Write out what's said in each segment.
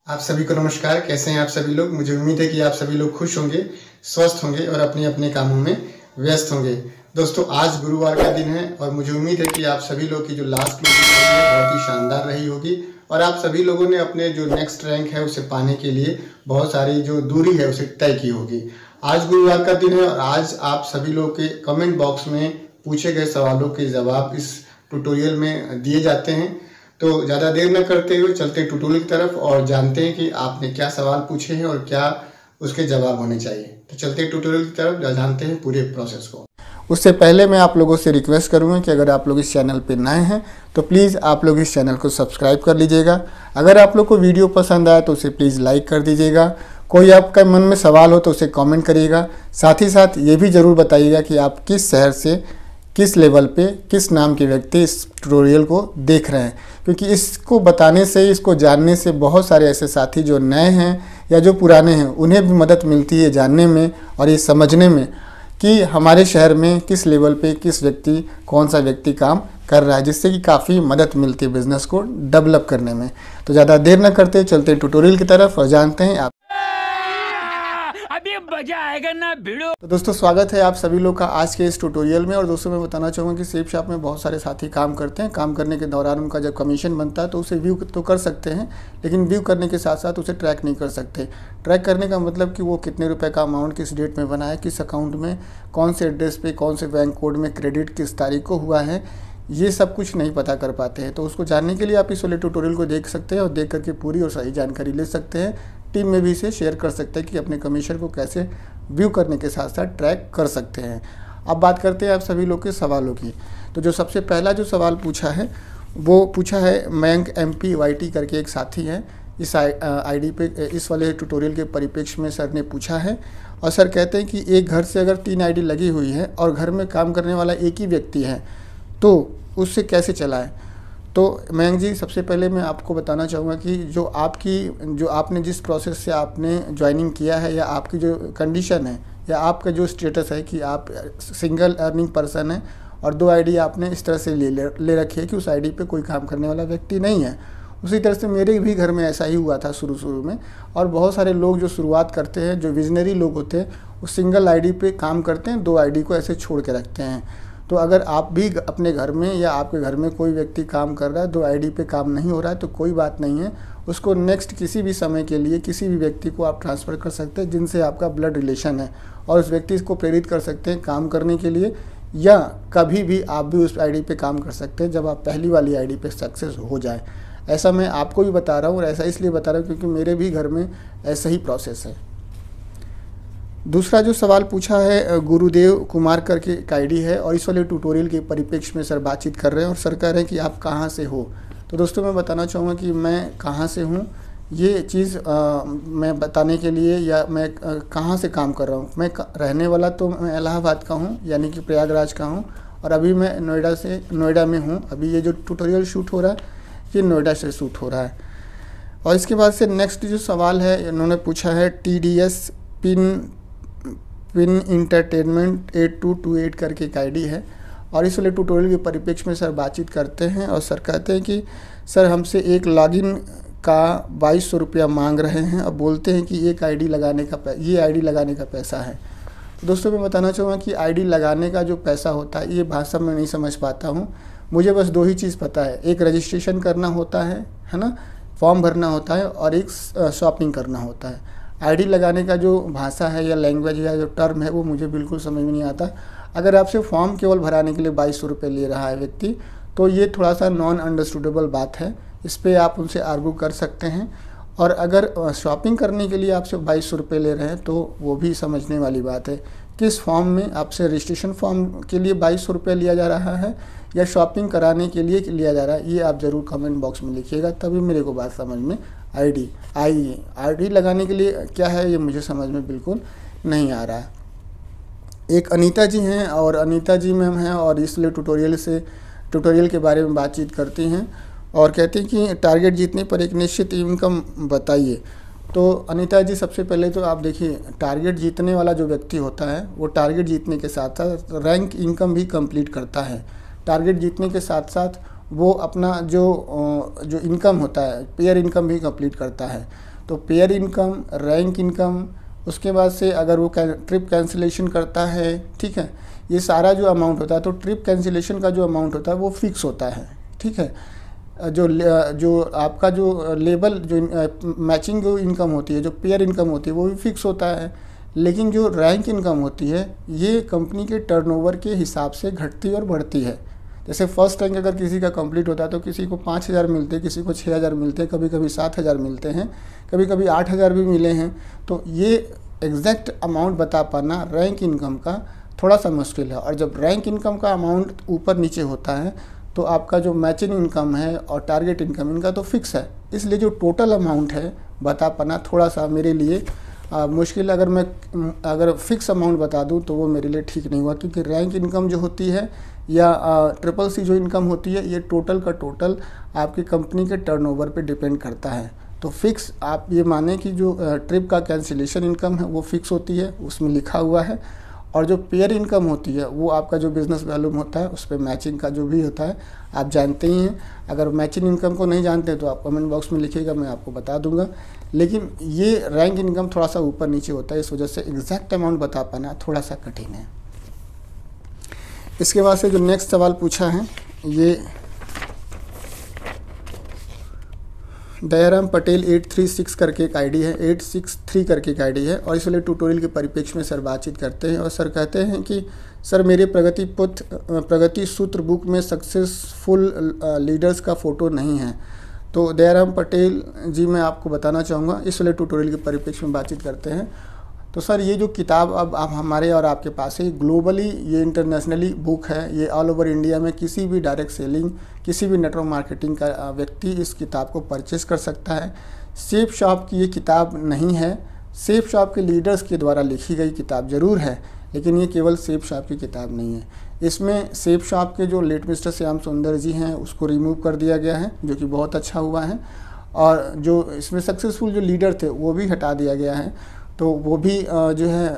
आप सभी को नमस्कार। कैसे हैं आप सभी लोग? मुझे उम्मीद है कि आप सभी लोग खुश होंगे, स्वस्थ होंगे और अपने अपने कामों में व्यस्त होंगे। दोस्तों, आज गुरुवार का दिन है और मुझे उम्मीद है कि आप सभी लोग की जो लास्ट क्लोजिंग रही है बहुत ही शानदार रही होगी और आप सभी लोगों ने अपने जो नेक्स्ट रैंक है उसे पाने के लिए बहुत सारी जो दूरी है उसे तय की होगी। आज गुरुवार का दिन है और आज आप सभी लोग के कमेंट बॉक्स में पूछे गए सवालों के जवाब इस ट्यूटोरियल में दिए जाते हैं। तो ज़्यादा देर न करते हुए चलते हैं ट्यूटोरियल की तरफ और जानते हैं कि आपने क्या सवाल पूछे हैं और क्या उसके जवाब होने चाहिए। तो चलते हैं ट्यूटोरियल की तरफ, जानते हैं पूरे प्रोसेस को। उससे पहले मैं आप लोगों से रिक्वेस्ट करूंगा कि अगर आप लोग इस चैनल पर नए हैं तो प्लीज़ आप लोग इस चैनल को सब्सक्राइब कर लीजिएगा। अगर आप लोग को वीडियो पसंद आए तो उसे प्लीज़ लाइक कर दीजिएगा। कोई आपका मन में सवाल हो तो उसे कमेंट करिएगा। साथ ही साथ ये भी ज़रूर बताइएगा कि आप किस शहर से, किस लेवल पे, किस नाम के व्यक्ति इस ट्यूटोरियल को देख रहे हैं, क्योंकि इसको बताने से, इसको जानने से बहुत सारे ऐसे साथी जो नए हैं या जो पुराने हैं उन्हें भी मदद मिलती है जानने में और ये समझने में कि हमारे शहर में किस लेवल पे किस व्यक्ति, कौन सा व्यक्ति काम कर रहा है, जिससे कि काफ़ी मदद मिलती है बिज़नेस को डेवलप करने में। तो ज़्यादा देर न करते चलते ट्यूटोरियल की तरफ और जानते हैं आप मजा आएगा ना भिड़ो। तो दोस्तों, स्वागत है आप सभी लोग का आज के इस ट्यूटोरियल में। और दोस्तों, मैं बताना चाहूँगा कि सेप शॉप में बहुत सारे साथी काम करते हैं। काम करने के दौरान उनका जब कमीशन बनता है तो उसे व्यू तो कर सकते हैं, लेकिन व्यू करने के साथ साथ उसे ट्रैक नहीं कर सकते। ट्रैक करने का मतलब कि वो कितने रुपये का अमाउंट किस डेट में बना है, किस अकाउंट में, कौन से एड्रेस पे, कौन से बैंक कोड में क्रेडिट किस तारीख को हुआ है, ये सब कुछ नहीं पता कर पाते हैं। तो उसको जानने के लिए आप इस वाले ट्यूटोरियल को देख सकते हैं और देख करके पूरी और सही जानकारी ले सकते हैं। टीम में भी इसे शेयर कर सकते हैं कि अपने कमीशन को कैसे व्यू करने के साथ साथ ट्रैक कर सकते हैं। अब बात करते हैं आप सभी लोग के सवालों की। तो जो सबसे पहला जो सवाल पूछा है वो पूछा है मयंक MPYT करके एक साथी है। इस आईडी पे इस वाले ट्यूटोरियल के परिप्रेक्ष्य में सर ने पूछा है और सर कहते हैं कि एक घर से अगर 3 आईडी लगी हुई है और घर में काम करने वाला एक ही व्यक्ति है तो उससे कैसे चलाएं। तो मयंक जी, सबसे पहले मैं आपको बताना चाहूँगा कि जो आपने जिस प्रोसेस से आपने ज्वाइनिंग किया है या आपकी जो कंडीशन है या आपका जो स्टेटस है कि आप सिंगल अर्निंग पर्सन है और 2 आईडी आपने इस तरह से ले रखी है कि उस आईडी पे कोई काम करने वाला व्यक्ति नहीं है। उसी तरह से मेरे भी घर में ऐसा ही हुआ था शुरू में। और बहुत सारे लोग जो शुरुआत करते हैं, जो विजनरी लोग होते हैं, वो सिंगल आईडी पे काम करते हैं, 2 आईडी को ऐसे छोड़ के रखते हैं। तो अगर आप भी अपने घर में या आपके घर में कोई व्यक्ति काम कर रहा है, 2 आईडी पे काम नहीं हो रहा है तो कोई बात नहीं है, उसको नेक्स्ट किसी भी समय के लिए किसी भी व्यक्ति को आप ट्रांसफ़र कर सकते हैं जिनसे आपका ब्लड रिलेशन है और उस व्यक्ति को प्रेरित कर सकते हैं काम करने के लिए। या कभी भी आप भी उस आईडी पे काम कर सकते हैं जब आप पहली वाली आईडी पे सक्सेस हो जाए। ऐसा मैं आपको भी बता रहा हूँ और ऐसा इसलिए बता रहा हूँ क्योंकि मेरे भी घर में ऐसा ही प्रोसेस है। दूसरा जो सवाल पूछा है गुरुदेव कुमार करके एक आईडी है और इस वाले ट्यूटोरियल के परिप्रेक्ष्य में सर बातचीत कर रहे हैं और सर कह रहे हैं कि आप कहाँ से हो। तो दोस्तों, मैं बताना चाहूँगा कि मैं कहाँ से हूँ ये चीज़ मैं बताने के लिए या मैं कहाँ से काम कर रहा हूँ। मैं रहने वाला तो मैं इलाहाबाद का हूँ, यानी कि प्रयागराज का हूँ, और अभी मैं नोएडा में हूँ। अभी ये जो ट्यूटोरियल शूट हो रहा है ये नोएडा से शूट हो रहा है। और इसके बाद से नेक्स्ट जो सवाल है इन्होंने पूछा है TDS पिन इंटरटेनमेंट 8228 करके एक आईडी है और इस वाले ट्यूटोरियल के परिप्रेक्ष्य में सर बातचीत करते हैं और सर कहते हैं कि सर हमसे एक लॉगिन का 2200 रुपया मांग रहे हैं और बोलते हैं कि ये आईडी लगाने का पैसा है। तो दोस्तों, मैं बताना चाहूँगा कि आईडी लगाने का जो पैसा होता है ये भाषा में नहीं समझ पाता हूँ। मुझे बस 2 ही चीज़ पता है, एक रजिस्ट्रेशन करना होता है ना, फॉर्म भरना होता है, और एक शॉपिंग करना होता है। आईडी लगाने का जो भाषा है या लैंग्वेज या जो टर्म है वो मुझे बिल्कुल समझ में नहीं आता। अगर आपसे फॉर्म केवल भराने के लिए 2200 रुपये ले रहा है व्यक्ति तो ये थोड़ा सा नॉन अंडरस्टूडेबल बात है। इस पर आप उनसे आर्गू कर सकते हैं। और अगर शॉपिंग करने के लिए आपसे 2200 रुपये ले रहे हैं तो वो भी समझने वाली बात है। किस फॉर्म में आपसे रजिस्ट्रेशन फॉर्म के लिए 2200 रुपये लिया जा रहा है या शॉपिंग कराने के लिए लिया जा रहा है, ये आप ज़रूर कमेंट बॉक्स में लिखिएगा, तभी मेरे को बात समझ में आईडी लगाने के लिए क्या है ये मुझे समझ में बिल्कुल नहीं आ रहा है। एक अनीता जी हैं और अनीता जी मैम हैं और इसलिए ट्यूटोरियल के बारे में बातचीत करती हैं और कहती हैं कि टारगेट जीतने पर एक निश्चित इनकम बताइए। तो अनीता जी, सबसे पहले तो आप देखिए, टारगेट जीतने वाला जो व्यक्ति होता है वो टारगेट जीतने के साथ साथ रैंक इनकम भी कंप्लीट करता है। टारगेट जीतने के साथ साथ वो अपना जो इनकम होता है, पेयर इनकम भी कंप्लीट करता है। तो पेयर इनकम, रैंक इनकम, उसके बाद से अगर वो ट्रिप कैंसिलेशन करता है, ठीक है, ये सारा जो अमाउंट होता है, तो ट्रिप कैंसिलेशन का जो अमाउंट होता है वो फिक्स होता है, ठीक है। जो आपका जो लेबल जो मैचिंग जो इनकम होती है, जो पेयर इनकम होती है, वो भी फिक्स होता है। लेकिन जो रैंक इनकम होती है ये कंपनी के टर्नओवर के हिसाब से घटती और बढ़ती है। जैसे फर्स्ट रैंक अगर किसी का कंप्लीट होता है तो किसी को 5,000 मिलते हैं, किसी को 6,000 मिलते हैं, कभी कभी 7,000 मिलते हैं, कभी कभी 8,000 भी मिले हैं। तो ये एग्जैक्ट अमाउंट बता पाना रैंक इनकम का थोड़ा सा मुश्किल है। और जब रैंक इनकम का अमाउंट ऊपर नीचे होता है तो आपका जो मैचिंग इनकम है और टारगेट इनकम इनका तो फिक्स है, इसलिए जो टोटल अमाउंट है बता पाना थोड़ा सा मेरे लिए मुश्किल। अगर फिक्स अमाउंट बता दूं तो वो मेरे लिए ठीक नहीं हुआ, क्योंकि रैंक इनकम जो होती है या ट्रिपल सी जो इनकम होती है ये टोटल का टोटल आपकी कंपनी के टर्नओवर पे डिपेंड करता है। तो फिक्स आप ये माने कि जो ट्रिप का कैंसिलेशन इनकम है वो फिक्स होती है, उसमें लिखा हुआ है। और जो पेयर इनकम होती है वो आपका जो बिज़नेस वॉल्यूम होता है उस पर मैचिंग का जो भी होता है आप जानते ही हैं। अगर मैचिंग इनकम को नहीं जानते तो आप कमेंट बॉक्स में लिखिएगा, मैं आपको बता दूंगा। लेकिन ये रैंक इनकम थोड़ा सा ऊपर नीचे होता है, इस वजह से एग्जैक्ट अमाउंट बता पाना थोड़ा सा कठिन है। इसके बाद से जो नेक्स्ट सवाल पूछा है ये दयाराम पटेल 836 करके एक आईडी है, 863 करके एक आईडी है, और इस वाले ट्यूटोरियल के परिप्रेक्ष्य में सर बातचीत करते हैं। और सर कहते हैं कि सर मेरे प्रगति सूत्र बुक में सक्सेसफुल लीडर्स का फ़ोटो नहीं है। तो दयाराम पटेल जी मैं आपको बताना चाहूँगा, इस वाले ट्यूटोरियल के परिप्रेक्ष्य में बातचीत करते हैं। तो सर ये जो किताब अब आप हमारे और आपके पास है, ग्लोबली ये इंटरनेशनली बुक है, ये ऑल ओवर इंडिया में किसी भी डायरेक्ट सेलिंग, किसी भी नेटवर्क मार्केटिंग का व्यक्ति इस किताब को परचेस कर सकता है। सेफ शॉप की ये किताब नहीं है, सेफ शॉप के लीडर्स के द्वारा लिखी गई किताब ज़रूर है, लेकिन ये केवल सेफ शॉप की किताब नहीं है। इसमें सेफ शॉप के जो लेट मिस्टर श्याम सुंदर जी हैं उसको रिमूव कर दिया गया है, जो कि बहुत अच्छा हुआ है। और जो इसमें सक्सेसफुल जो लीडर थे वो भी हटा दिया गया है, तो वो भी जो है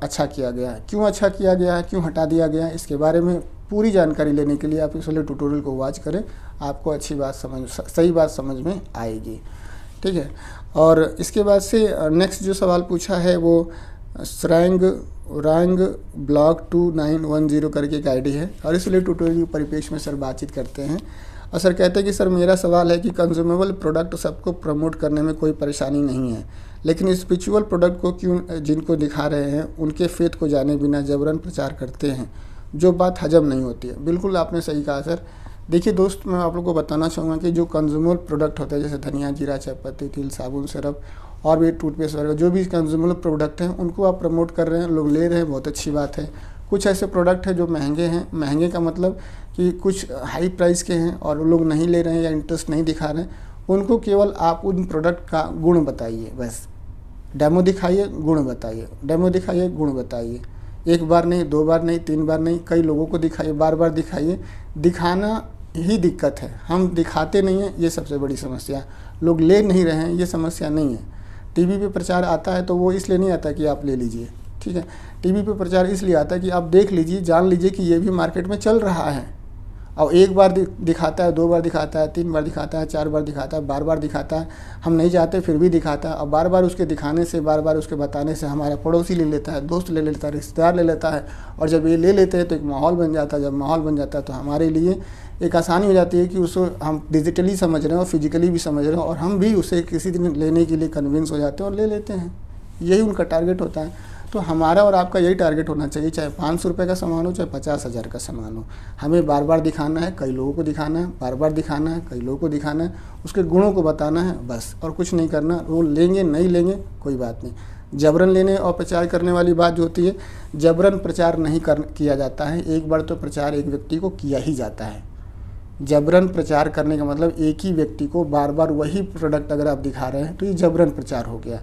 अच्छा किया गया है। क्यों अच्छा किया गया है, क्यों हटा दिया गया है, इसके बारे में पूरी जानकारी लेने के लिए आप इस वाले ट्यूटोरियल को वॉच करें, आपको सही बात समझ में आएगी, ठीक है। और इसके बाद से नेक्स्ट जो सवाल पूछा है वो रैंग ब्लॉग 2910 करके एक आईडी है, और इस वाले ट्यूटोरियल के परिप्रेक्ष्य में सर बातचीत करते हैं। और सर कहते हैं कि सर मेरा सवाल है कि कंज्यूमेबल प्रोडक्ट सबको प्रमोट करने में कोई परेशानी नहीं है, लेकिन स्पिरिचुअल प्रोडक्ट को क्यों जिनको दिखा रहे हैं उनके फेथ को जाने बिना जबरन प्रचार करते हैं, जो बात हजम नहीं होती है। बिल्कुल आपने सही कहा सर। देखिए दोस्त, मैं आप लोग को बताना चाहूँगा कि जो कंज्यूमर प्रोडक्ट होते हैं जैसे धनिया, जीरा, चायपत्ती, तिल, साबुन, सिरप और भी टूथपेस्ट वगैरह, जो भी कंज्यूमर प्रोडक्ट हैं उनको आप प्रमोट कर रहे हैं, लोग ले रहे हैं, बहुत अच्छी बात है। कुछ ऐसे प्रोडक्ट हैं जो महंगे हैं, महंगे का मतलब कि कुछ हाई प्राइस के हैं और लोग नहीं ले रहे हैं या इंटरेस्ट नहीं दिखा रहे हैं, उनको केवल आप उन प्रोडक्ट का गुण बताइए, बस डेमो दिखाइए, गुण बताइए, डेमो दिखाइए, गुण बताइए। एक बार नहीं, 2 बार नहीं, 3 बार नहीं, कई लोगों को दिखाइए, बार बार दिखाइए। दिखाना ही दिक्कत है, हम दिखाते नहीं हैं, ये सबसे बड़ी समस्या। लोग ले नहीं रहे हैं, ये समस्या नहीं है। टीवी पे प्रचार आता है तो वो इसलिए नहीं आता कि आप ले लीजिए, ठीक है। टीवी पे प्रचार इसलिए आता है कि आप देख लीजिए, जान लीजिए कि ये भी मार्केट में चल रहा है। और एक बार दिखाता है, 2 बार दिखाता है, 3 बार दिखाता है, 4 बार दिखाता है, बार बार दिखाता है, हम नहीं चाहते फिर भी दिखाता है। और बार बार उसके दिखाने से, बार बार उसके बताने से हमारा पड़ोसी ले लेता है, दोस्त ले लेता है, रिश्तेदार ले लेता है, और जब ये ले लेते हैं तो एक माहौल बन जाता है। जब माहौल बन जाता है तो हमारे लिए एक आसानी हो जाती है कि उसको हम डिजिटली समझ रहे हैं और फिजिकली भी समझ रहे हैं, और हम भी उसे किसी दिन लेने के लिए कन्विंस हो जाते हैं और ले लेते हैं। यही उनका टारगेट होता है। तो हमारा और आपका यही टारगेट होना चाहिए, चाहे 500 रुपये का सामान हो, चाहे 50,000 का सामान हो, हमें बार बार दिखाना है, कई लोगों को दिखाना है, बार बार दिखाना है, कई लोगों को दिखाना है, उसके गुणों को बताना है, बस, और कुछ नहीं करना। वो लेंगे नहीं लेंगे कोई बात नहीं। जबरन लेने और प्रचार करने वाली बात जो होती है, जबरन प्रचार नहीं किया जाता है। एक बार तो प्रचार एक व्यक्ति को किया ही जाता है। जबरन प्रचार करने का मतलब एक ही व्यक्ति को बार बार वही प्रोडक्ट अगर आप दिखा रहे हैं तो ये जबरन प्रचार हो गया।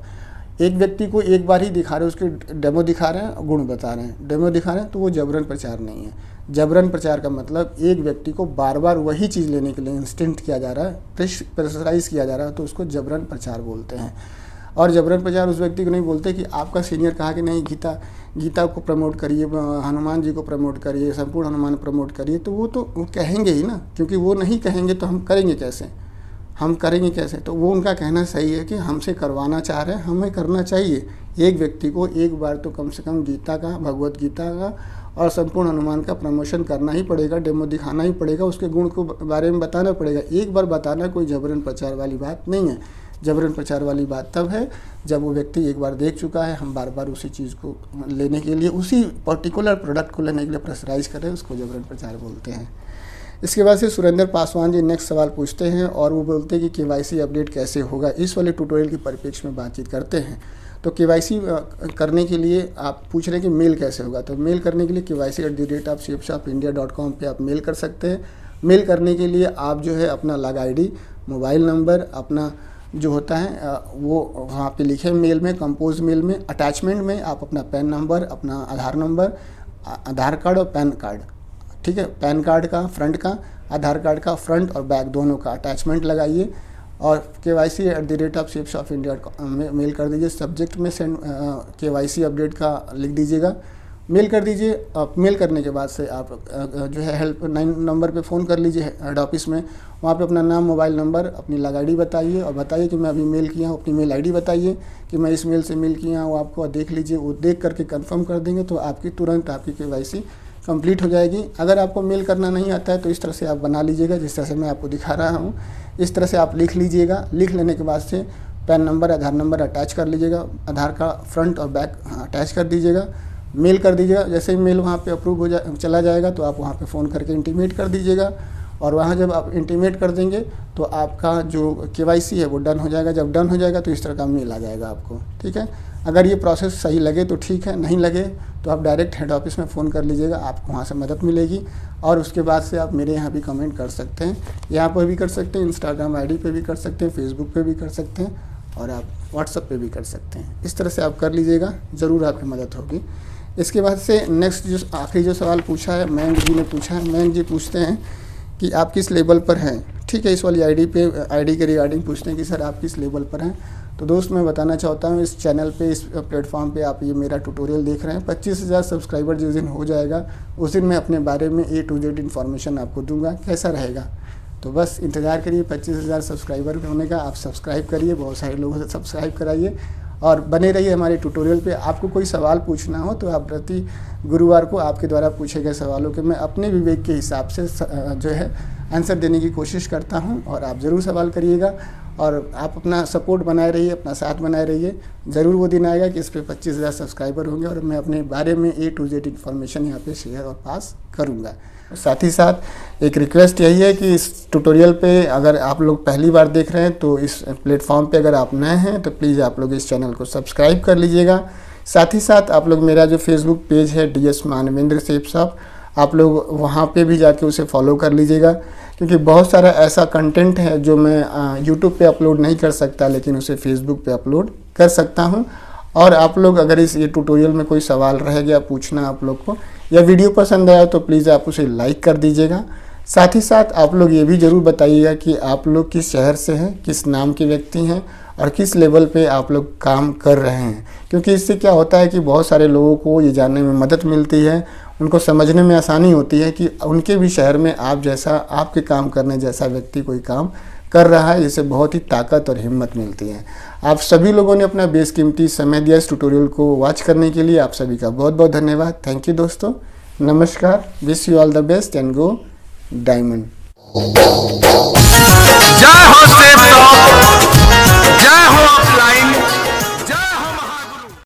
एक व्यक्ति को एक बार ही दिखा रहे हैं, उसके डेमो दिखा रहे हैं, गुण बता रहे हैं, डेमो दिखा रहे हैं, तो वो जबरन प्रचार नहीं है। जबरन प्रचार का मतलब एक व्यक्ति को बार बार वही चीज़ लेने के लिए इंस्टेंट किया जा रहा है, प्रेशराइज किया जा रहा है, तो उसको जबरन प्रचार बोलते हैं। और जबरन प्रचार उस व्यक्ति को नहीं बोलते कि आपका सीनियर कहा कि नहीं गीता को प्रमोट करिए, हनुमान जी को प्रमोट करिए, संपूर्ण हनुमान प्रमोट करिए, तो वो कहेंगे ही ना, क्योंकि वो नहीं कहेंगे तो हम करेंगे कैसे। हम करेंगे कैसे। तो वो उनका कहना सही है कि हमसे करवाना चाह रहे हैं, हमें करना चाहिए। एक व्यक्ति को एक बार तो कम से कम गीता का, भगवत गीता का और संपूर्ण हनुमान का प्रमोशन करना ही पड़ेगा, डेमो दिखाना ही पड़ेगा, उसके गुण को बारे में बताना पड़ेगा। एक बार बताना कोई जबरन प्रचार वाली बात नहीं है। जबरन प्रचार वाली बात तब है जब वो व्यक्ति एक बार देख चुका है, हम बार बार उसी चीज़ को लेने के लिए, उसी पर्टिकुलर प्रोडक्ट को लेने के लिए प्रेशराइज कर रहे हैं, उसको जबरन प्रचार बोलते हैं। इसके बाद से सुरेंद्र पासवान जी नेक्स्ट सवाल पूछते हैं और वो बोलते हैं कि KYC अपडेट कैसे होगा। इस वाले ट्यूटोरियल के परिप्रेक्ष्य में बातचीत करते हैं। तो KYC करने के लिए आप पूछ रहे हैं कि मेल कैसे होगा। तो मेल करने के लिए KYC@safeshopindia.com पे आप मेल कर सकते हैं। मेल करने के लिए आप जो है अपना लॉग ID, मोबाइल नंबर, अपना जो होता है वो वहाँ पे लिखे मेल में, कंपोज मेल में, अटैचमेंट में आप अपना पैन नंबर, अपना आधार नंबर, आधार कार्ड और पैन कार्ड, ठीक है, पैन कार्ड का फ्रंट का, आधार कार्ड का फ्रंट और बैक दोनों का अटैचमेंट लगाइए और KYC@safeshopindia.com में मेल कर दीजिए। सब्जेक्ट में सेंड KYC अपडेट का लिख दीजिएगा, मेल कर दीजिए। मेल करने के बाद से आप जो है हेल्पलाइन नंबर पे फ़ोन कर लीजिए हेड ऑफिस में। वहाँ पे अपना नाम, मोबाइल नंबर, अपनी लॉग ID बताइए और बताइए कि मैं अभी मेल किया हूँ। अपनी मेल ID बताइए कि मैं इस मेल से मेल किया हूँ, आपको देख लीजिए। वो देख करके कंफर्म कर देंगे तो आपकी तुरंत आपकी KYC कंप्लीट हो जाएगी। अगर आपको मेल करना नहीं आता है तो इस तरह से आप बना लीजिएगा, जिस तरह से मैं आपको दिखा रहा हूँ। इस तरह से आप लिख लीजिएगा। लिख लेने के बाद से पैन नंबर, आधार नंबर अटैच कर लीजिएगा, आधार का फ्रंट और बैक अटैच कर दीजिएगा, मेल कर दीजिएगा। जैसे ही मेल वहाँ पे अप्रूव हो चला जाएगा तो आप वहाँ पे फ़ोन करके इंटीमेट कर दीजिएगा और वहाँ जब आप इंटीमेट कर देंगे तो आपका जो KYC है वो डन हो जाएगा। जब डन हो जाएगा तो इस तरह का मेल आ जाएगा आपको, ठीक है। अगर ये प्रोसेस सही लगे तो ठीक है, नहीं लगे तो आप डायरेक्ट हेड ऑफिस में फ़ोन कर लीजिएगा, आपको वहाँ से मदद मिलेगी। और उसके बाद से आप मेरे यहाँ भी कमेंट कर सकते हैं, यहाँ पर भी कर सकते हैं, इंस्टाग्राम ID पे भी कर सकते हैं, फेसबुक पे भी कर सकते हैं और आप व्हाट्सएप पे भी कर सकते हैं। इस तरह से आप कर लीजिएगा, ज़रूर आपकी मदद होगी। इसके बाद से नेक्स्ट जो आखिरी जो सवाल पूछा है मयंक जी ने पूछा है। मयंक जी पूछते हैं कि आप किस लेवल पर हैं, ठीक है। इस वाली ID के रिगार्डिंग पूछते हैं कि सर आप किस लेवल पर हैं। तो दोस्त मैं बताना चाहता हूँ, इस चैनल पे, इस प्लेटफॉर्म पे आप ये मेरा ट्यूटोरियल देख रहे हैं। 25,000 सब्सक्राइबर जिस दिन हो जाएगा उस दिन मैं अपने बारे में A to Z इन्फॉर्मेशन आपको दूंगा। कैसा रहेगा तो बस इंतज़ार करिए 25,000 सब्सक्राइबर होने का। आप सब्सक्राइब करिए, बहुत सारे लोगों से सब्सक्राइब कराइए और बने रहिए हमारे ट्यूटोरियल पे। आपको कोई सवाल पूछना हो तो आप प्रति गुरुवार को आपके द्वारा पूछे गए सवालों के मैं अपने विवेक के हिसाब से जो है आंसर देने की कोशिश करता हूं और आप ज़रूर सवाल करिएगा और आप अपना सपोर्ट बनाए रहिए, अपना साथ बनाए रहिए। ज़रूर वो दिन आएगा कि इस पर 25,000 सब्सक्राइबर होंगे और मैं अपने बारे में A to Z इन्फॉर्मेशन यहाँ पे शेयर और पास करूँगा। साथ ही साथ एक रिक्वेस्ट यही है कि इस ट्यूटोरियल पे अगर आप लोग पहली बार देख रहे हैं तो इस प्लेटफॉर्म पे अगर आप नए हैं तो प्लीज़ आप लोग इस चैनल को सब्सक्राइब कर लीजिएगा। साथ ही साथ आप लोग मेरा जो फेसबुक पेज है DS मानवेंद्र सेफ शॉप, आप लोग वहाँ पे भी जाके उसे फॉलो कर लीजिएगा, क्योंकि बहुत सारा ऐसा कंटेंट है जो मैं यूट्यूब पे अपलोड नहीं कर सकता लेकिन उसे फेसबुक पे अपलोड कर सकता हूँ। और आप लोग अगर ये ट्यूटोरियल में कोई सवाल रह गया पूछना आप लोग को या वीडियो पसंद आया तो प्लीज़ आप उसे लाइक कर दीजिएगा। साथ ही साथ आप लोग ये भी ज़रूर बताइएगा कि आप लोग किस शहर से हैं, किस नाम के व्यक्ति हैं और किस लेवल पे आप लोग काम कर रहे हैं, क्योंकि इससे क्या होता है कि बहुत सारे लोगों को ये जानने में मदद मिलती है, उनको समझने में आसानी होती है कि उनके भी शहर में आप जैसा, आपके काम करने जैसा व्यक्ति कोई काम कर रहा है। इससे बहुत ही ताकत और हिम्मत मिलती है। आप सभी लोगों ने अपना बेशकीमती समय दिया इस ट्यूटोरियल को वॉच करने के लिए। आप सभी का बहुत बहुत धन्यवाद। थैंक यू दोस्तों, नमस्कार। Wish you all the best and go diamond.